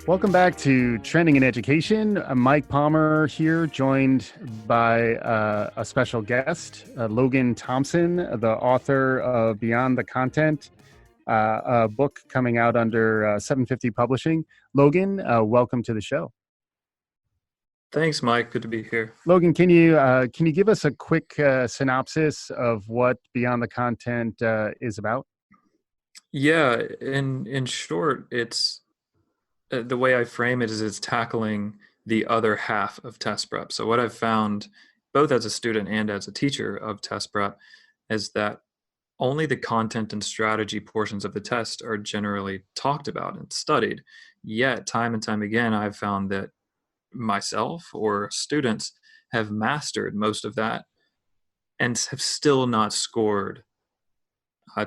Welcome back to Trending in Education. I'm Mike Palmer here, joined by a special guest, Logan Thompson, the author of Beyond the Content, a book coming out under 750 Publishing. Logan, welcome to the show. Thanks, Mike. Good to be here. Logan, can you give us a quick synopsis of what Beyond the Content is about? Yeah, in short, it's the way I frame it is it's tackling the other half of test prep. So what I've found, both as a student and as a teacher of test prep, is that only the content and strategy portions of the test are generally talked about and studied. Yet, time and time again, I've found that myself or students have mastered most of that and have still not scored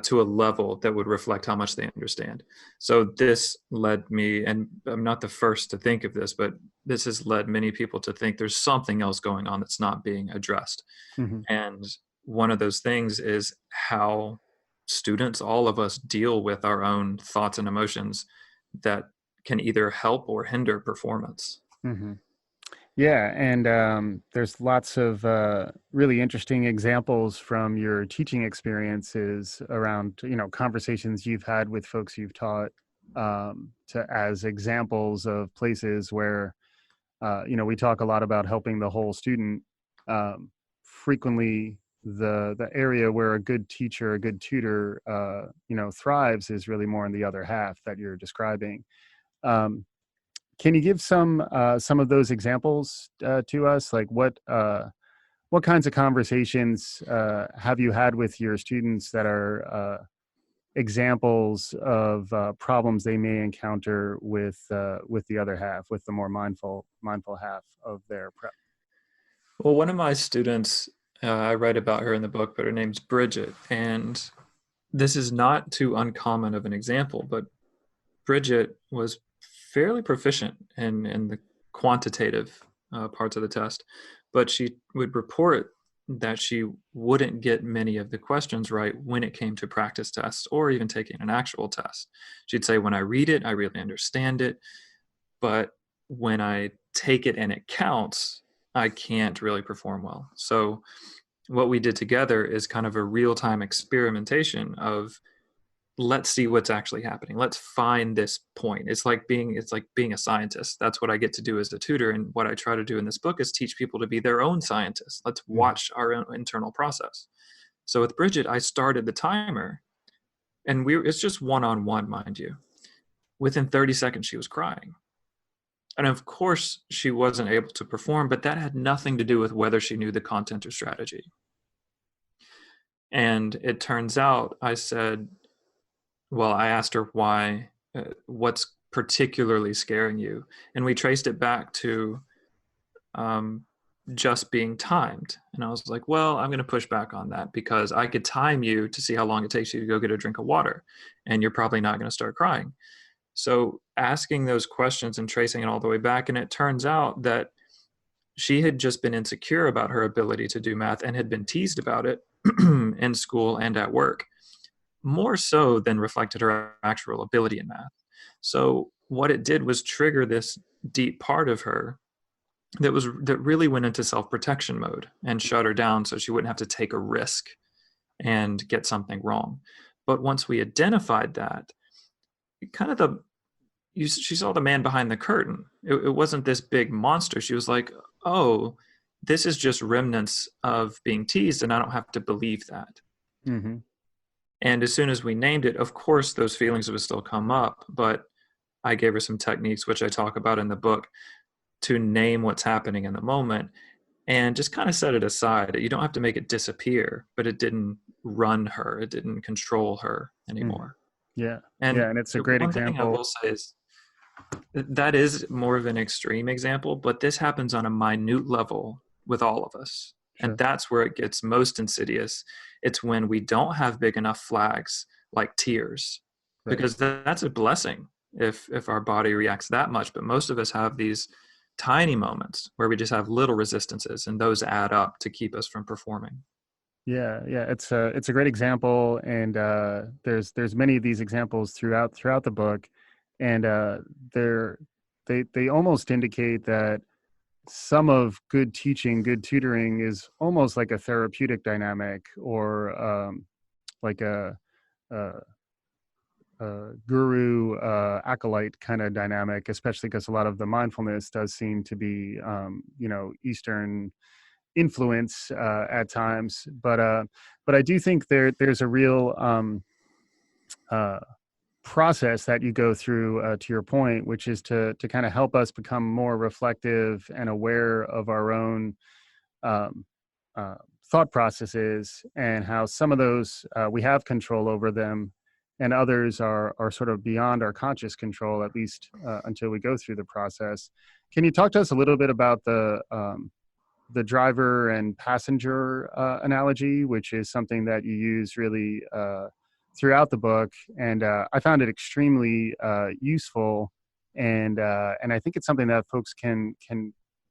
to a level that would reflect how much they understand. So this led me, and I'm not the first to think of this, but this has led many people to think there's something else going on that's not being addressed. Mm-hmm. And one of those things is how students, all of us, deal with our own thoughts and emotions that can either help or hinder performance. Mm-hmm. Yeah, and there's lots of really interesting examples from your teaching experiences around, conversations you've had with folks you've taught, as examples of places where, we talk a lot about helping the whole student. Frequently, the area where a good teacher, a good tutor, thrives is really more in the other half that you're describing. Can you give some of those examples to us? Like what kinds of conversations have you had with your students that are examples of problems they may encounter with the other half, with the more mindful half of their prep? Well, one of my students, I write about her in the book, but her name's Bridget. And this is not too uncommon of an example, but Bridget was fairly proficient in the quantitative parts of the test, but she would report that she wouldn't get many of the questions right when it came to practice tests or even taking an actual test. She'd say, when I read it, I really understand it, but when I take it and it counts, I can't really perform well. So what we did together is kind of a real-time experimentation of, let's see what's actually happening. Let's find this point. It's like being a scientist. That's what I get to do as a tutor. And what I try to do in this book is teach people to be their own scientists. Let's watch our own internal process. So with Bridget, I started the timer, and it's just one-on-one, mind you. Within 30 seconds, she was crying. And of course, she wasn't able to perform, but that had nothing to do with whether she knew the content or strategy. And it turns out, I asked her why, what's particularly scaring you? And we traced it back to just being timed. And I was like, well, I'm going to push back on that because I could time you to see how long it takes you to go get a drink of water, and you're probably not going to start crying. So asking those questions and tracing it all the way back, and it turns out that she had just been insecure about her ability to do math and had been teased about it in school and at work, more so than reflected her actual ability in math. So what it did was trigger this deep part of her that really went into self-protection mode and shut her down so she wouldn't have to take a risk and get something wrong. But once we identified that, she saw the man behind the curtain. It wasn't this big monster. She was like, oh, this is just remnants of being teased, and I don't have to believe that. Mm-hmm. And as soon as we named it, of course, those feelings would still come up, but I gave her some techniques, which I talk about in the book, to name what's happening in the moment and just kind of set it aside. You don't have to make it disappear, but it didn't run her. It didn't control her anymore. Yeah. And yeah. And it's a great one example. thing I will say is that is more of an extreme example, but this happens on a minute level with all of us. Sure. And that's where it gets most insidious. It's when we don't have big enough flags like tears, Right. because that's a blessing if our body reacts that much. But most of us have these tiny moments where we just have little resistances, and those add up to keep us from performing. Yeah, it's a great example, and there's many of these examples throughout the book, and they're they almost indicate that some of good teaching, good tutoring is almost like a therapeutic dynamic, or like a, guru acolyte kind of dynamic, especially because a lot of the mindfulness does seem to be Eastern influence at times. But I do think there's a real uh, process that you go through, to your point, which is to kind of help us become more reflective and aware of our own um, uh, thought processes, and how some of those we have control over them, and others are sort of beyond our conscious control, at least until we go through the process. Can you talk to us a little bit about the driver and passenger analogy, which is something that you use really throughout the book, and I found it extremely useful, and I think it's something that folks can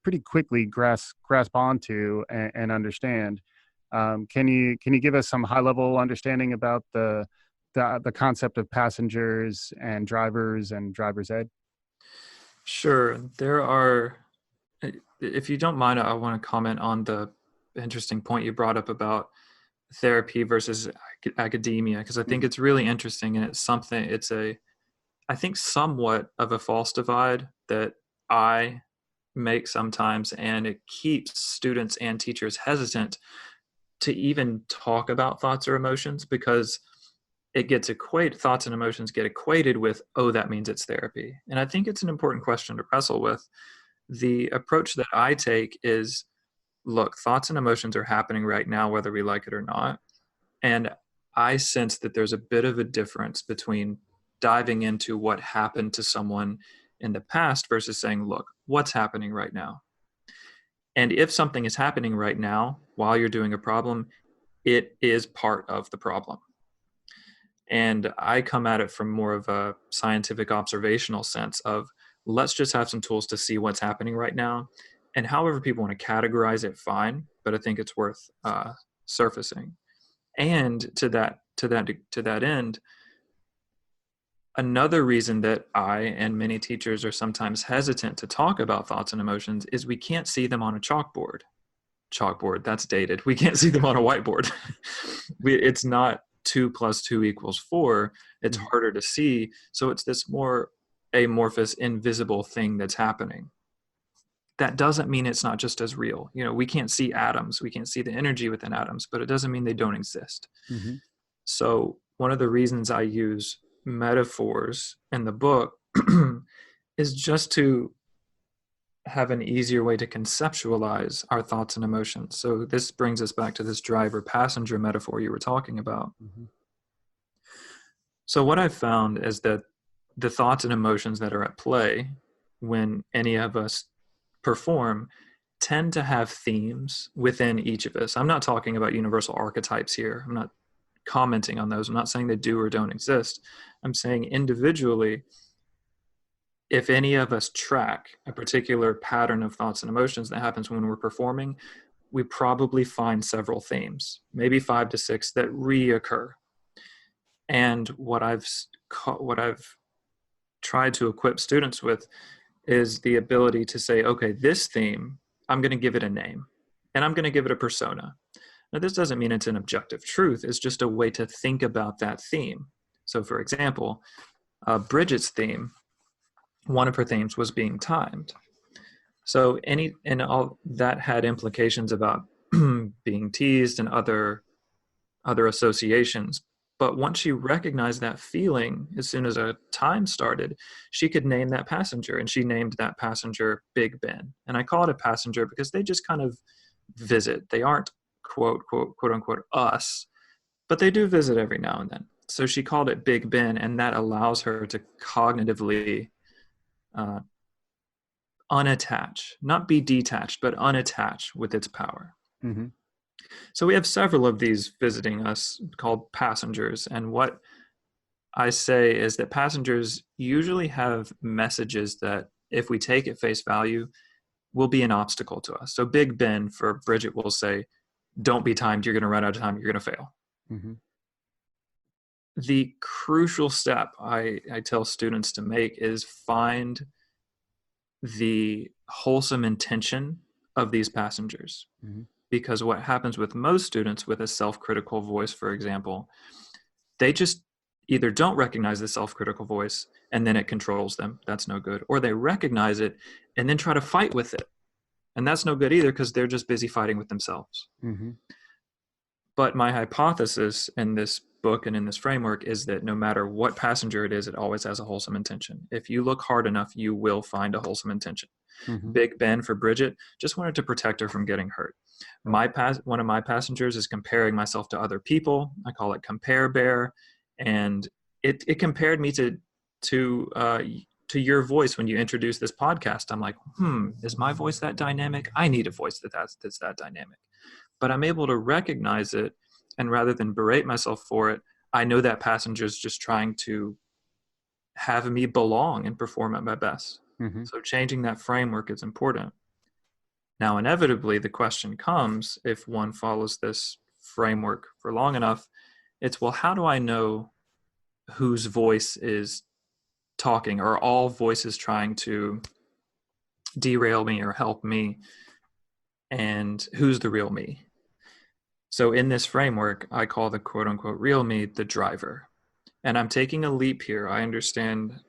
pretty quickly grasp onto and understand. Can you give us some high level understanding about the concept of passengers and driver's ed? Sure. There are, if you don't mind, I want to comment on the interesting point you brought up about therapy versus academia, because I think Mhm. it's really interesting, and I think somewhat of a false divide that I make sometimes, and it keeps students and teachers hesitant to even talk about thoughts or emotions, because thoughts and emotions get equated with, oh, that means it's therapy. And I think it's an important question to wrestle with. The approach that I take is, look, thoughts and emotions are happening right now, whether we like it or not. And I sense that there's a bit of a difference between diving into what happened to someone in the past versus saying, look, what's happening right now? And if something is happening right now while you're doing a problem, it is part of the problem. And I come at it from more of a scientific observational sense of, let's just have some tools to see what's happening right now. And however people want to categorize it, fine. But I think it's worth surfacing. And to that end, another reason that I and many teachers are sometimes hesitant to talk about thoughts and emotions is we can't see them on a chalkboard. Chalkboard, that's dated. We can't see them on a whiteboard. It's not 2 + 2 = 4. It's Mhm. harder to see. So it's this more amorphous, invisible thing that's happening. That doesn't mean it's not just as real. We can't see atoms. We can't see the energy within atoms, but it doesn't mean they don't exist. Mhm. So one of the reasons I use metaphors in the book is just to have an easier way to conceptualize our thoughts and emotions. So this brings us back to this driver passenger metaphor you were talking about. Mhm. So what I've found is that the thoughts and emotions that are at play when any of us perform tend to have themes within each of us. I'm not talking about universal archetypes here. I'm not commenting on those. I'm not saying they do or don't exist. I'm saying individually, if any of us track a particular pattern of thoughts and emotions that happens when we're performing, we probably find several themes, maybe 5 to 6 that reoccur. And what I've tried to equip students with is the ability to say, okay, this theme, I'm going to give it a name, and I'm going to give it a persona. Now, this doesn't mean it's an objective truth. It's just a way to think about that theme. So, for example, Bridget's theme, one of her themes was being timed. So all that had implications about being teased and other associations. But once she recognized that feeling, as soon as a time started, she could name that passenger, and she named that passenger Big Ben. And I call it a passenger because they just kind of visit. They aren't quote unquote us, but they do visit every now and then. So she called it Big Ben, and that allows her to cognitively uh, unattach, not be detached, but unattach with its power. Mhm. So we have several of these visiting us called passengers. And what I say is that passengers usually have messages that, if we take at face value, will be an obstacle to us. So Big Ben for Bridget will say, don't be timed, you're going to run out of time, you're going to fail. Mhm. The crucial step I tell students to make is find the wholesome intention of these passengers. Mm-hmm. Because what happens with most students with a self-critical voice, for example, they just either don't recognize the self-critical voice and then it controls them. That's no good. Or they recognize it and then try to fight with it. And that's no good either, because they're just busy fighting with themselves. Mm-hmm. But my hypothesis in this book and in this framework is that no matter what passenger it is, it always has a wholesome intention. If you look hard enough, you will find a wholesome intention. Mm-hmm. Big Ben for Bridget just wanted to protect her from getting hurt. One of my passengers is comparing myself to other people. I call it compare bear, and it compared me to your voice when you introduced this podcast. I'm like, is my voice that dynamic? I need a voice that's that dynamic. But I'm able to recognize it, and rather than berate myself for it, I know that passenger is just trying to have me belong and perform at my best. Mm-hmm. So changing that framework is important. Now, inevitably, the question comes, if one follows this framework for long enough, it's, well, how do I know whose voice is talking? Or all voices trying to derail me or help me? And who's the real me? So in this framework, I call the quote unquote real me the driver. And I'm taking a leap here. I understand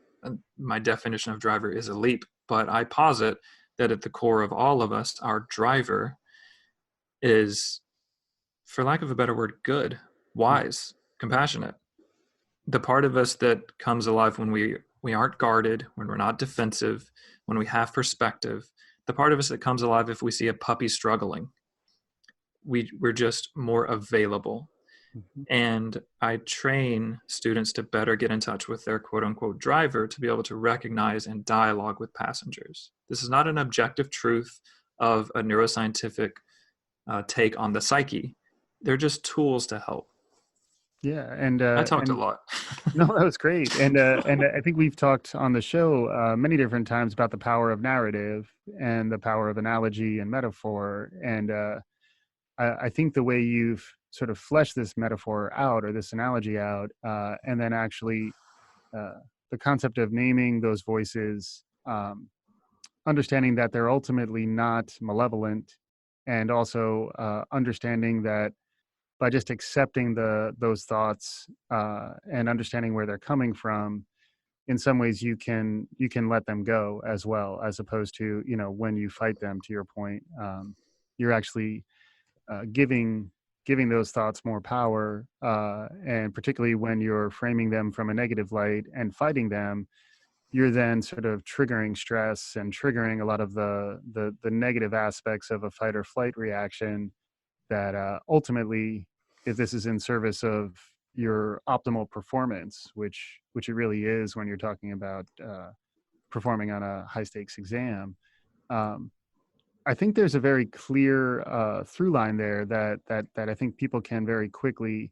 my definition of driver is a leap, but I posit that at the core of all of us, our driver is, for lack of a better word, good, wise, compassionate. The part of us that comes alive when we aren't guarded, when we're not defensive, when we have perspective, the part of us that comes alive if we see a puppy struggling. We're just more available. Mm-hmm. And I train students to better get in touch with their quote unquote driver to be able to recognize and dialogue with passengers. This is not an objective truth of a neuroscientific take on the psyche. They're just tools to help. Yeah, I talked a lot. no, that was great, and I think we've talked on the show many different times about the power of narrative and the power of analogy and metaphor, and I think the way you've sort of fleshed this metaphor out or this analogy out, and then actually the concept of naming those voices, understanding that they're ultimately not malevolent, and also understanding that by just accepting those thoughts and understanding where they're coming from, in some ways you can let them go as well, as opposed to, when you fight them, to your point, you're actually giving those thoughts more power, and particularly when you're framing them from a negative light and fighting them, you're then sort of triggering stress and triggering a lot of the negative aspects of a fight or flight reaction that ultimately, if this is in service of your optimal performance, which it really is when you're talking about performing on a high stakes exam, um, I think there's a very clear through line there that I think people can very quickly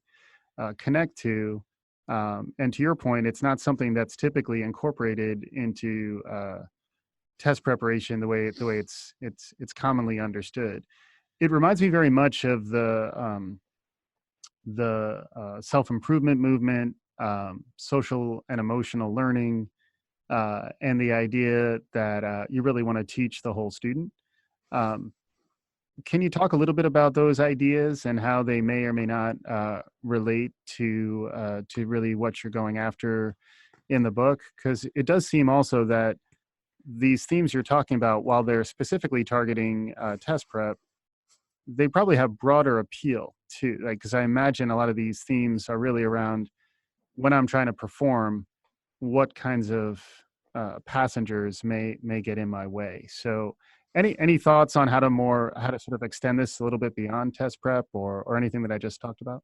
connect to. And to your point, it's not something that's typically incorporated into test preparation the way it's commonly understood. It reminds me very much of the self-improvement movement, social and emotional learning, and the idea that you really want to teach the whole student. Um, can you talk a little bit about those ideas and how they may or may not relate to really what you're going after in the book? Because it does seem also that these themes you're talking about, while they're specifically targeting test prep, they probably have broader appeal too. Like, because I imagine a lot of these themes are really around when I'm trying to perform, what kinds of passengers may get in my way. So, any thoughts on how to sort of extend this a little bit beyond test prep or anything that I just talked about?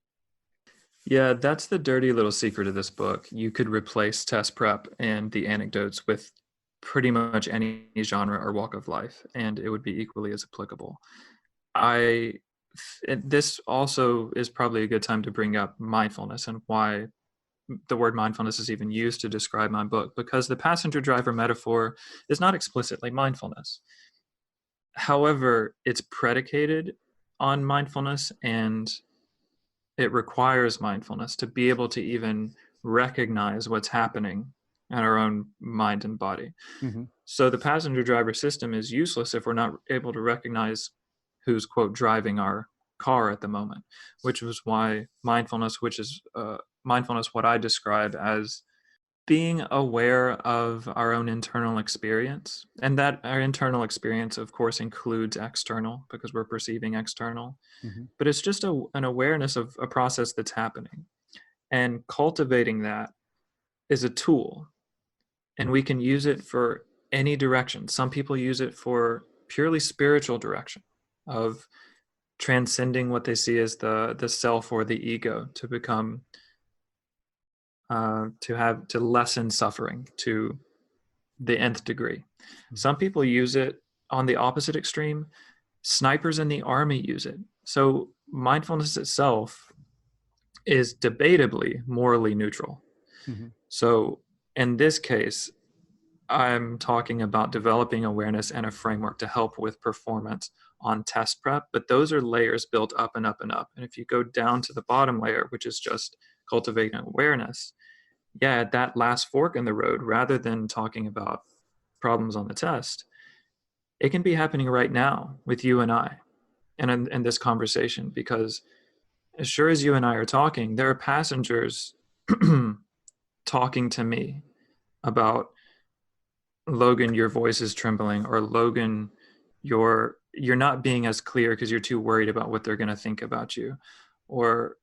Yeah, that's the dirty little secret of this book. You could replace test prep and the anecdotes with pretty much any genre or walk of life, and it would be equally as applicable. This also is probably a good time to bring up mindfulness and why the word mindfulness is even used to describe my book, because the passenger driver metaphor is not explicitly mindfulness. However, it's predicated on mindfulness, and it requires mindfulness to be able to even recognize what's happening and our own mind and body. Mm-hmm. So the passenger driver system is useless if we're not able to recognize who's, quote, driving our car at the moment, which was why mindfulness, which is mindfulness, what I describe as being aware of our own internal experience. And that our internal experience, of course, includes external because we're perceiving external, Mm-hmm. but it's just an awareness of a process that's happening. And cultivating that is a tool, and we can use it for any direction. Some people use it for purely spiritual direction of transcending what they see as the self or the ego, to become to lessen suffering to the nth degree. Some people use it on the opposite extreme. Snipers in the army use it. So mindfulness itself is debatably morally neutral. Mm-hmm. So in this case, I'm talking about developing awareness and a framework to help with performance on test prep, but those are layers built up and up and up. And if you go down to the bottom layer, which is just cultivating awareness, yeah, at that last fork in the road, rather than talking about problems on the test, it can be happening right now with you and I and in this conversation, because as sure as you and I are talking, there are passengers talking to me about, Logan, your voice is trembling, or Logan, you're not being as clear because you're too worried about what they're going to think about you, or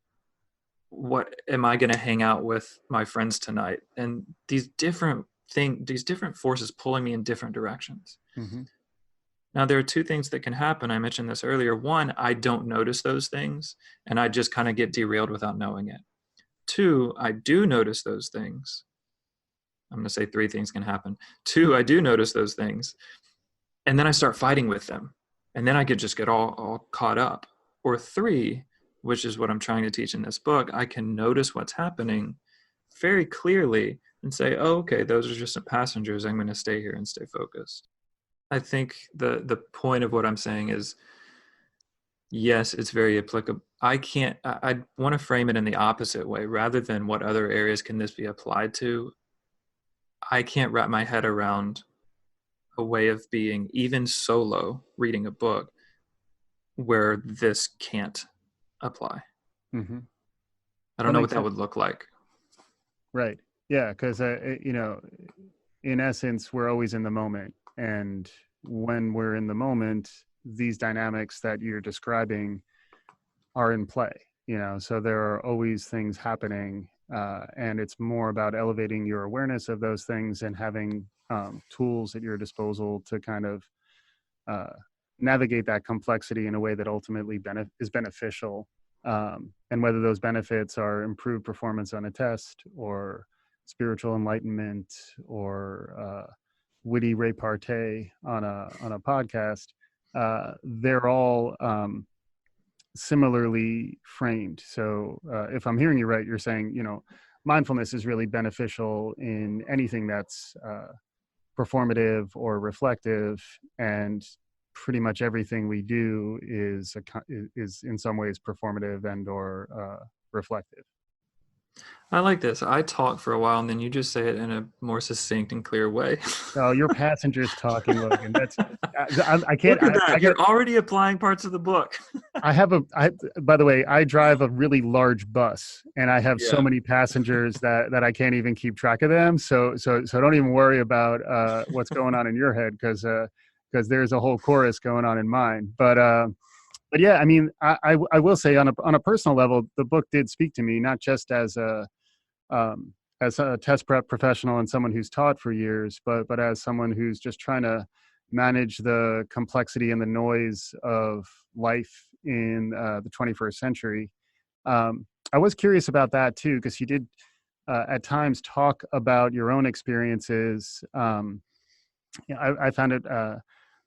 what am I going to hang out with my friends tonight? And these different forces pulling me in different directions. Mm-hmm. Now, there are two things that can happen. I mentioned this earlier. One, I don't notice those things and I just kind of get derailed without knowing it. Two, I do notice those things. I'm going to say three things can happen. Two, I do notice those things and then I start fighting with them. And then I could just get all caught up. Or three, which is what I'm trying to teach in this book, I can notice what's happening very clearly and say, oh, okay, those are just some passengers. I'm going to stay here and stay focused. I think the point of what I'm saying is, yes, it's very applicable. I want to frame it in the opposite way. Rather than what other areas can this be applied to, I can't wrap my head around a way of being, even solo reading a book, where this can't apply. Mm-hmm. I don't That know what makes that sense. would look like. Right. Yeah. Because, in essence, we're always in the moment. And when we're in the moment, these dynamics that you're describing are in play, so there are always things happening. And it's more about elevating your awareness of those things and having tools at your disposal to kind of uh, navigate that complexity in a way that ultimately is beneficial. And whether those benefits are improved performance on a test, or spiritual enlightenment, or witty repartee on a podcast, they're all similarly framed. So if I'm hearing you right, you're saying, mindfulness is really beneficial in anything that's performative or reflective, and pretty much everything we do is in some ways performative and or reflective. I like this. I talk for a while and then you just say it in a more succinct and clear way. Oh, your passenger's talking, Logan. That's I can't. Look at I that. got. You're already applying parts of the book. I have by the way, I drive a really large bus, and I have so Yeah. many passengers that I can't even keep track of them. So don't even worry about what's going on in your head, because there's a whole chorus going on in mine. But yeah, I mean, I will say on a personal level, the book did speak to me, not just as a test prep professional and someone who's taught for years, but as someone who's just trying to manage the complexity and the noise of life in the 21st century. I was curious about that too, because you did at times talk about your own experiences. I found it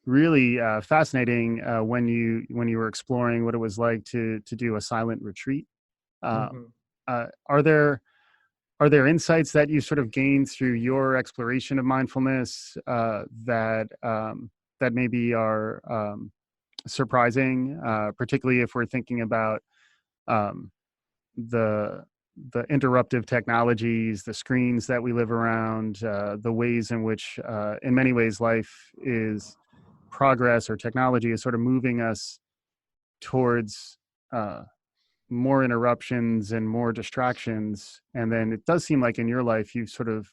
really fascinating when you were exploring what it was like to do a silent retreat. Mm-hmm. Are there insights that you sort of gained through your exploration of mindfulness that maybe are surprising, particularly if we're thinking about um, the the interruptive technologies, the screens that we live around, the ways in which, in many ways, life is progress or technology is sort of moving us towards more interruptions and more distractions. And then it does seem like in your life, you've sort of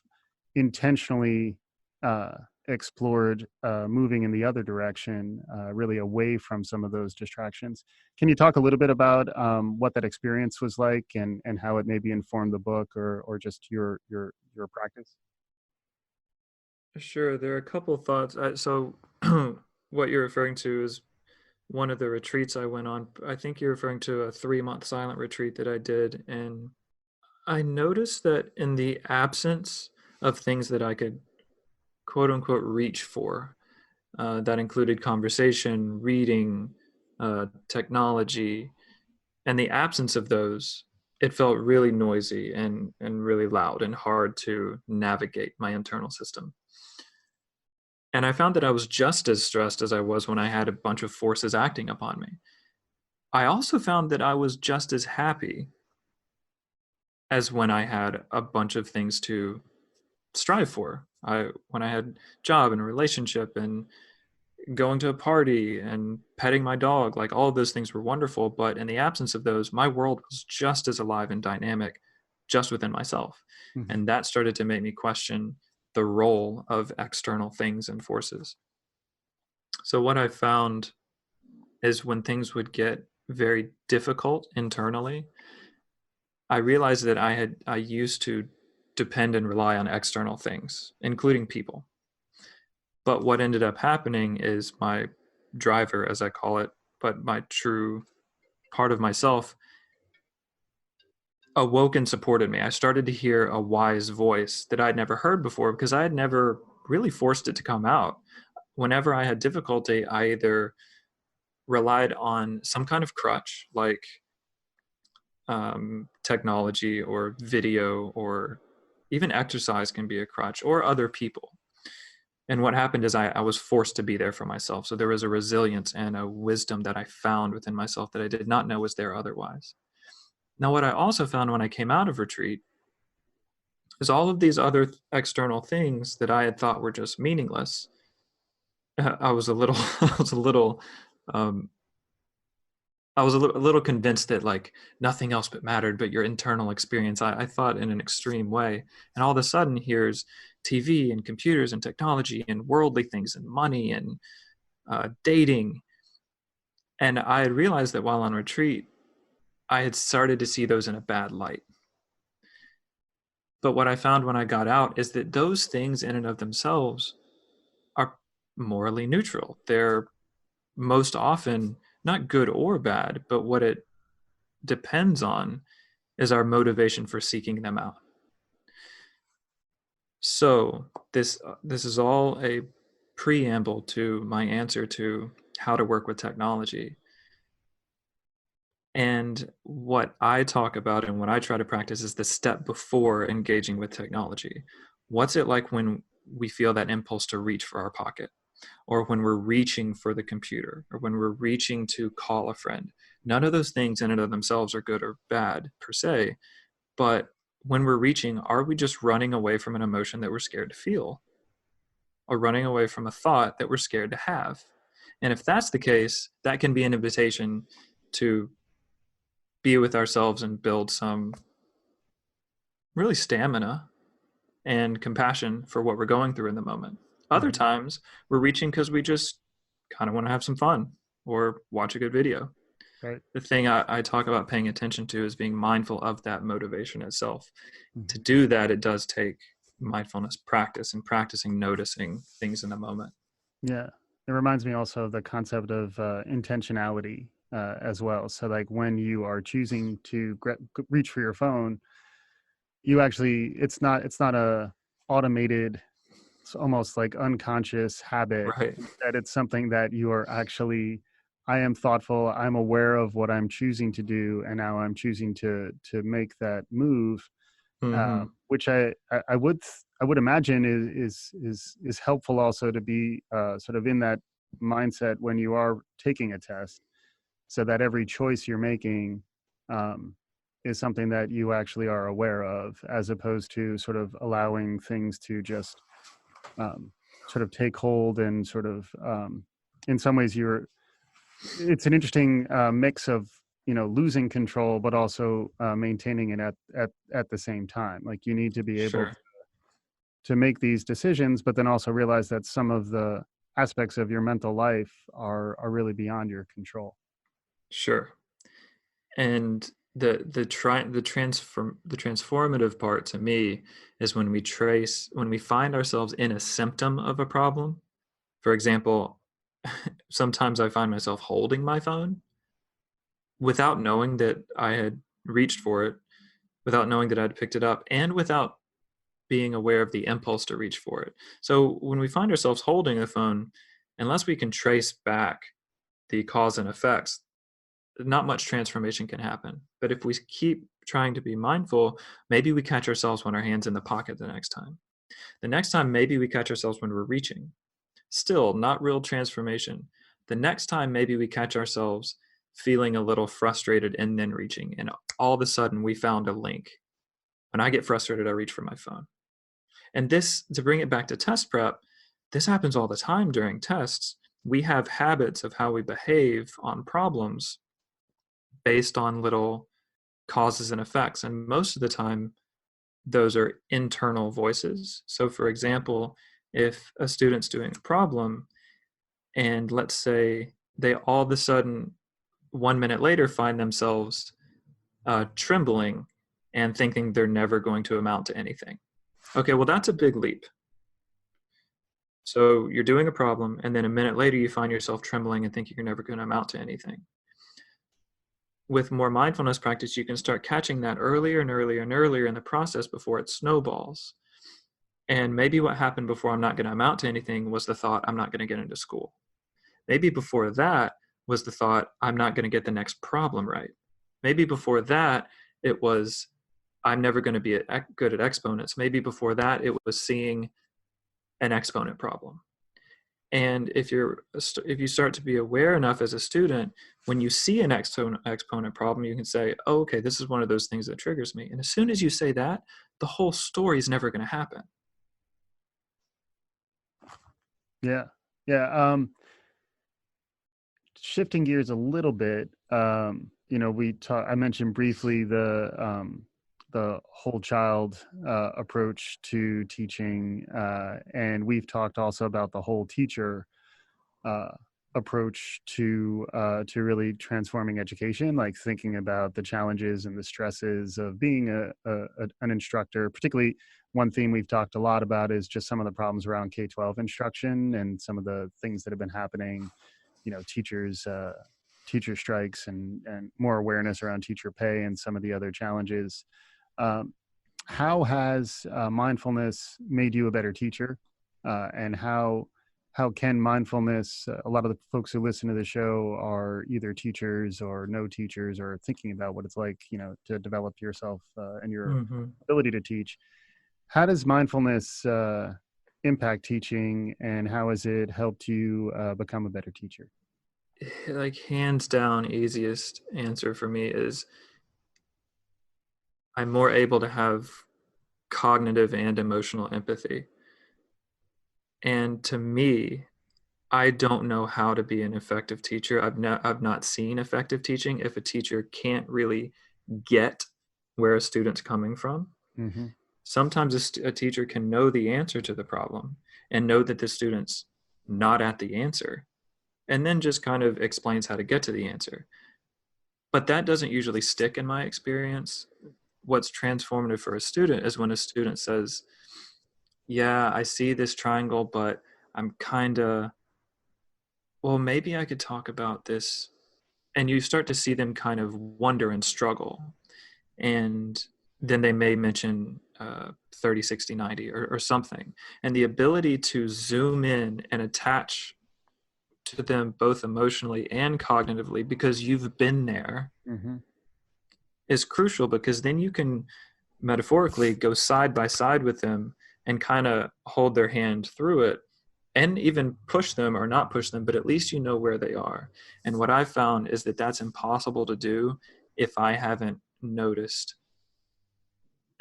intentionally explored moving in the other direction, really away from some of those distractions. Can you talk a little bit about what that experience was like, and how it maybe informed the book, or just your practice? Sure, there are a couple of thoughts. So, what you're referring to is one of the retreats I went on. I think you're referring to a 3-month silent retreat that I did. And I noticed that in the absence of things that I could quote unquote reach for, that included conversation, reading, technology, and the absence of those, it felt really noisy and really loud and hard to navigate my internal system. And I found that I was just as stressed as I was when I had a bunch of forces acting upon me. I also found that I was just as happy as when I had a bunch of things to strive for. When I had job and a relationship and going to a party and petting my dog, like all of those things were wonderful. But in the absence of those, my world was just as alive and dynamic just within myself. Mhm. And that started to make me question the role of external things and forces. So what I found is when things would get very difficult internally, I realized that I used to depend and rely on external things, including people. But what ended up happening is my driver, as I call it, but my true part of myself, awoke and supported me. I started to hear a wise voice that I'd never heard before because I had never really forced it to come out. Whenever I had difficulty, I either relied on some kind of crutch like technology or video, or even exercise can be a crutch, or other people. And what happened is I was forced to be there for myself. So there was a resilience and a wisdom that I found within myself that I did not know was there otherwise. Now, what I also found when I came out of retreat is all of these other external things that I had thought were just meaningless. I was a little, I was a little um, a little convinced that like nothing else but mattered, but your internal experience. I thought in an extreme way, and all of a sudden here's TV and computers and technology and worldly things and money and dating, and I had realized that while on retreat, I had started to see those in a bad light. But what I found when I got out is that those things in and of themselves are morally neutral. They're most often not good or bad, but what it depends on is our motivation for seeking them out. So this is all a preamble to my answer to how to work with technology. And what I talk about and what I try to practice is the step before engaging with technology. What's it like when we feel that impulse to reach for our pocket, or when we're reaching for the computer, or when we're reaching to call a friend? None of those things in and of themselves are good or bad per se, but when we're reaching, are we just running away from an emotion that we're scared to feel, or running away from a thought that we're scared to have? And if that's the case, that can be an invitation to be with ourselves and build some really stamina and compassion for what we're going through in the moment. Other Mhm. times, we're reaching because we just kind of want to have some fun or watch a good video. Right. The thing I talk about paying attention to is being mindful of that motivation itself. To Mhm. do that, it does take mindfulness practice and practicing noticing things in the moment. Yeah. It reminds me also of the concept of intentionality as well. So, like when you are choosing to reach for your phone, you actually it's not a automated, it's almost like unconscious habit. Right. Instead, it's something that you are actually, I am thoughtful, I'm aware of what I'm choosing to do, and now I'm choosing to make that move, Mm-hmm. which I would imagine is helpful also to be sort of in that mindset when you are taking a test, so that every choice you're making, um, is something that you actually are aware of, as opposed to sort of allowing things to just um, sort of take hold and sort of in some ways it's an interesting mix of, you know, losing control but also maintaining it at the same time. Like, you need to be able Sure. to make these decisions, but then also realize that some of the aspects of your mental life are really beyond your control. Sure. And the transformative part to me is when we find ourselves in a symptom of a problem. For example, sometimes I find myself holding my phone without knowing that I had reached for it, without knowing that I'd picked it up, and without being aware of the impulse to reach for it. So when we find ourselves holding the phone, unless we can trace back the cause and effects, not much transformation can happen. But if we keep trying to be mindful, maybe we catch ourselves when our hand's in the pocket the next time. The next time, maybe we catch ourselves when we're reaching. Still, not real transformation. The next time, maybe we catch ourselves feeling a little frustrated and then reaching. And all of a sudden, we found a link. When I get frustrated, I reach for my phone. And this, to bring it back to test prep, this happens all the time during tests. We have habits of how we behave on problems based on little causes and effects. And most of the time, those are internal voices. So, for example, if a student's doing a problem, and let's say they all of a sudden, 1 minute later, find themselves trembling and thinking they're never going to amount to anything. Okay, well, that's a big leap. So you're doing a problem, and then a minute later, you find yourself trembling and thinking you're never going to amount to anything. With more mindfulness practice, you can start catching that earlier and earlier and earlier in the process before it snowballs. And maybe what happened before I'm not going to amount to anything was the thought, I'm not going to get into school. Maybe before that was the thought, I'm not going to get the next problem right. Maybe before that, it was, I'm never going to be good at exponents. Maybe before that, it was seeing an exponent problem. And if you start to be aware enough as a student, when you see an exponent problem, you can say, oh, okay, this is one of those things that triggers me. And as soon as you say that, the whole story is never going to happen. Yeah. Yeah. Shifting gears a little bit, you know, I mentioned briefly the whole child approach to teaching, and we've talked also about the whole teacher uh, approach to really transforming education, like thinking about the challenges and the stresses of being an instructor. Particularly, one theme we've talked a lot about is just some of the problems around K-12 instruction and some of the things that have been happening. You know, teacher strikes and more awareness around teacher pay and some of the other challenges. Um, how has mindfulness made you a better teacher, and how can mindfulness? A lot of the folks who listen to the show are either teachers or no teachers, or thinking about what it's like, you know, to develop yourself and your Mm-hmm. ability to teach. How does mindfulness impact teaching, and how has it helped you become a better teacher? Like, hands down, easiest answer for me is I'm more able to have cognitive and emotional empathy. And to me, I don't know how to be an effective teacher. I've not seen effective teaching if a teacher can't really get where a student's coming from. Hmm. Sometimes a teacher can know the answer to the problem and know that the student's not at the answer, and then just kind of explains how to get to the answer. But that doesn't usually stick in my experience. What's transformative for a student is when a student says, yeah, I see this triangle, but I'm kind of, well, maybe I could talk about this. And you start to see them kind of wonder and struggle. And then they may mention 30, 60, 90 or something. And the ability to zoom in and attach to them both emotionally and cognitively because you've been there Hmm. is crucial, because then you can metaphorically go side by side with them and kind of hold their hand through it, and even push them or not push them, but at least you know where they are. And what I've found is that that's impossible to do if I haven't noticed,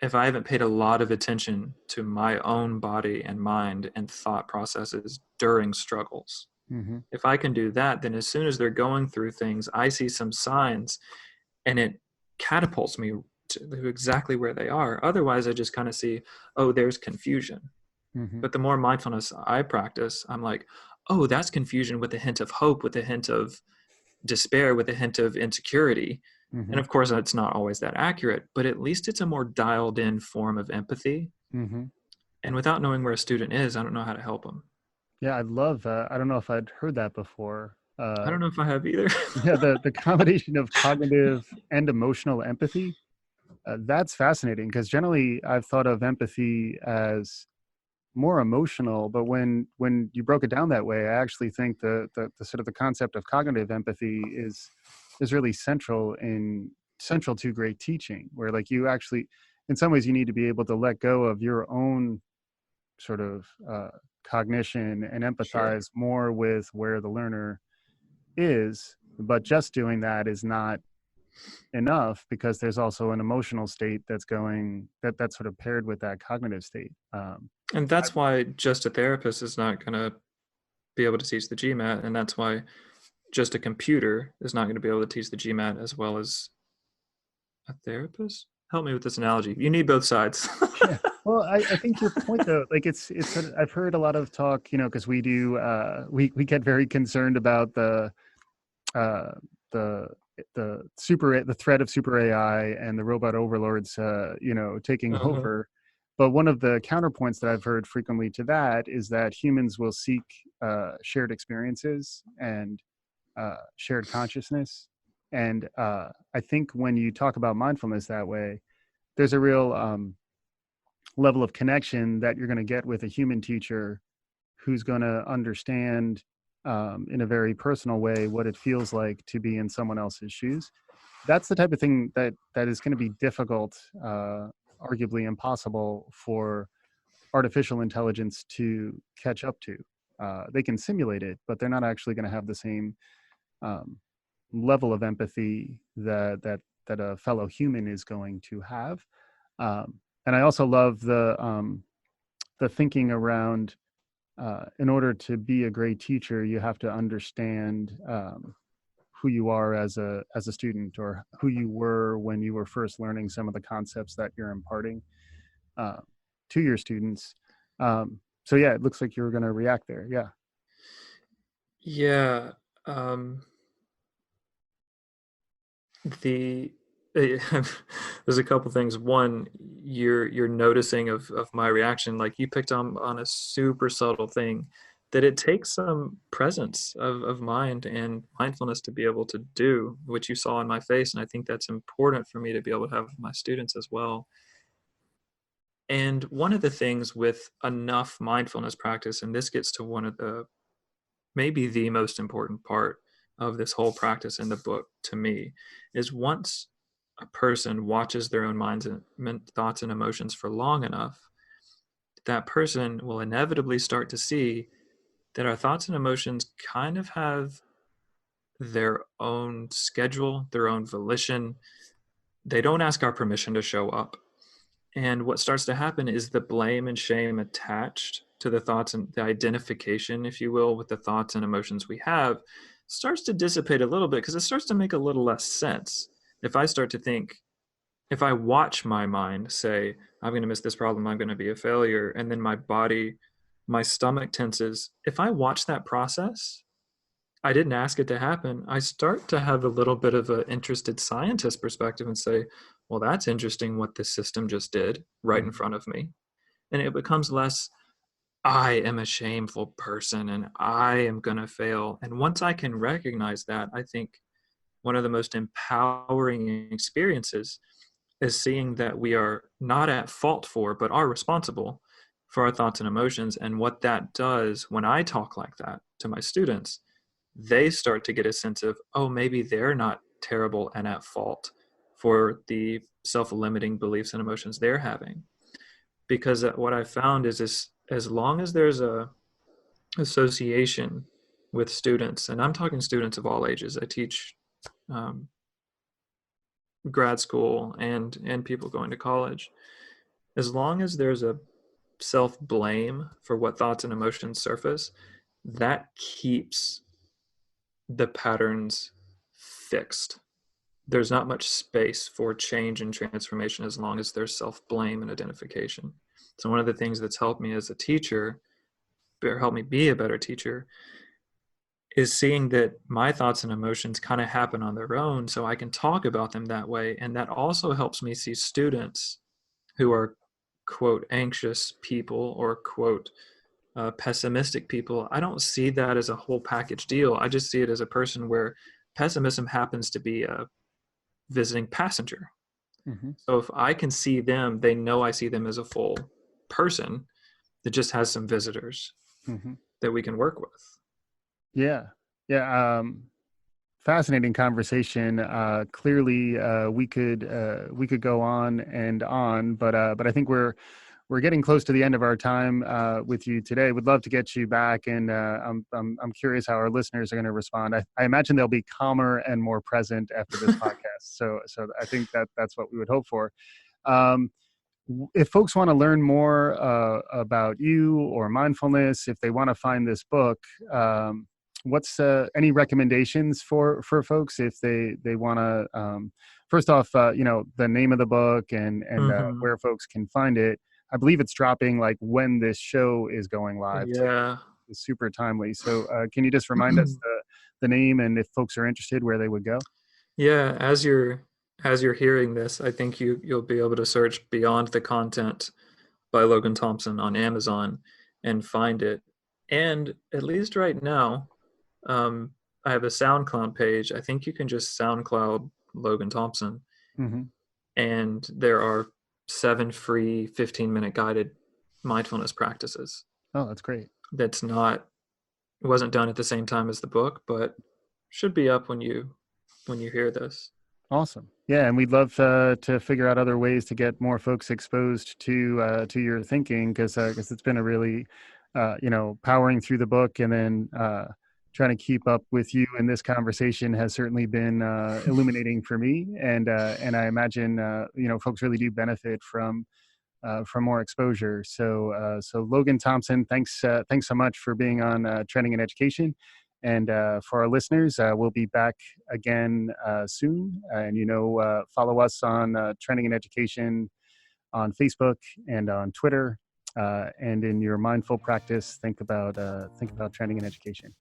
if I haven't paid a lot of attention to my own body and mind and thought processes during struggles, Mm-hmm. if I can do that, then as soon as they're going through things, I see some signs and it catapults me to exactly where they are. Otherwise, I just kind of see, oh, there's confusion. Mm-hmm. But the more mindfulness I practice, I'm like, oh, that's confusion with a hint of hope, with a hint of despair, with a hint of insecurity. Mm-hmm. And of course, it's not always that accurate, but at least it's a more dialed in form of empathy. Mm-hmm. And without knowing where a student is, I don't know how to help them. Yeah, I love. I don't know if I'd heard that before. I don't know if I have either. Yeah, the combination of cognitive and emotional empathy. That's fascinating because generally I've thought of empathy as more emotional, but when you broke it down that way, I actually think the sort of the concept of cognitive empathy is really central to great teaching, where like you actually, in some ways, you need to be able to let go of your own sort of cognition and Sure. empathize more with where the learner is. But just doing that is not enough because there's also an emotional state that's sort of paired with that cognitive state. And that's why just a therapist is not going to be able to teach the GMAT. And that's why just a computer is not going to be able to teach the GMAT as well as a therapist. Help me with this analogy. You need both sides. Yeah. Well, I think your point though, like I've heard a lot of talk, because we do we get very concerned about uh, the the threat of super AI and the robot overlords, taking Uh-huh. over. But one of the counterpoints that I've heard frequently to that is that humans will seek shared experiences and shared consciousness. And I think when you talk about mindfulness that way, there's a real level of connection that you're going to get with a human teacher who's going to understand in a very personal way what it feels like to be in someone else's shoes. That's the type of thing that is going to be difficult, arguably impossible for artificial intelligence to catch up to. They can simulate it, but they're not actually going to have the same um, level of empathy that a fellow human is going to have. And I also love the thinking around in order to be a great teacher, you have to understand who you are as a student, or who you were when you were first learning some of the concepts that you're imparting uh, to your students. So yeah, it looks like you were going to react there. Yeah. Yeah. Um, the there's a couple things. One, you're noticing of my reaction, like you picked on a super subtle thing that it takes some presence of mind and mindfulness to be able to do, which you saw in my face. And I think that's important for me to be able to have with my students as well. And one of the things with enough mindfulness practice, and this gets to one of the maybe the most important part of this whole practice in the book to me, is once a person watches their own minds and thoughts and emotions for long enough, that person will inevitably start to see that our thoughts and emotions kind of have their own schedule, their own volition. They don't ask our permission to show up. And what starts to happen is the blame and shame attached to the thoughts and the identification, if you will, with the thoughts and emotions we have starts to dissipate a little bit because it starts to make a little less sense. If I start to think, if I watch my mind say, I'm going to miss this problem, I'm going to be a failure, and then my body, my stomach tenses, if I watch that process, I didn't ask it to happen. I start to have a little bit of an interested scientist perspective and say, well, that's interesting what this system just did right in Mhm. front of me. And it becomes less, I am a shameful person and I am going to fail. And once I can recognize that, I think one of the most empowering experiences is seeing that we are not at fault for, but are responsible for our thoughts and emotions. And what that does when I talk like that to my students, they start to get a sense of, oh, maybe they're not terrible and at fault for the self-limiting beliefs and emotions they're having. Because what I found is this, as long as there's a association with students, and I'm talking students of all ages, I teach um, grad school and people going to college. As long as there's a self-blame for what thoughts and emotions surface, that keeps the patterns fixed. There's not much space for change and transformation as long as there's self-blame and identification. So one of the things that's helped me as a teacher, or helped me be a better teacher, is seeing that my thoughts and emotions kind of happen on their own, so I can talk about them that way. And that also helps me see students who are, quote, anxious people or, quote, pessimistic people. I don't see that as a whole package deal. I just see it as a person where pessimism happens to be a visiting passenger. Mm-hmm. So if I can see them, they know I see them as a full person that just has some visitors Mm-hmm. that we can work with. Yeah. Yeah. Fascinating conversation. Clearly, we could go on, but I think we're getting close to the end of our time with you today. Would love to get you back, and I'm curious how our listeners are going to respond. I imagine they'll be calmer and more present after this podcast. So I think that's what we would hope for. Um, if folks want to learn more about you or mindfulness, if they want to find this book, what's any recommendations for folks if they want to? First off, the name of the book and Mm-hmm. where folks can find it. I believe it's dropping like when this show is going live too. Yeah. It's super timely. So can you just remind us the name and if folks are interested, where they would go? Yeah, as you're hearing this, I think you'll be able to search Beyond the Content by Logan Thompson on Amazon and find it. And at least right now, I have a SoundCloud page. I think you can just SoundCloud Logan Thompson, Mm-hmm. and there are 7 free 15-minute guided mindfulness practices. Oh, that's great. That's not It wasn't done at the same time as the book, but should be up when you hear this. Awesome. Yeah, and we'd love to figure out other ways to get more folks exposed to your thinking because it's been a really powering through the book and then trying to keep up with you in this conversation has certainly been illuminating for me and I imagine folks really do benefit from more exposure. So Logan Thompson, thanks so much for being on Trending in Education. And for our listeners, we'll be back again soon. And follow us on Trending in Education on Facebook and on Twitter. And in your mindful practice, think about Trending in Education.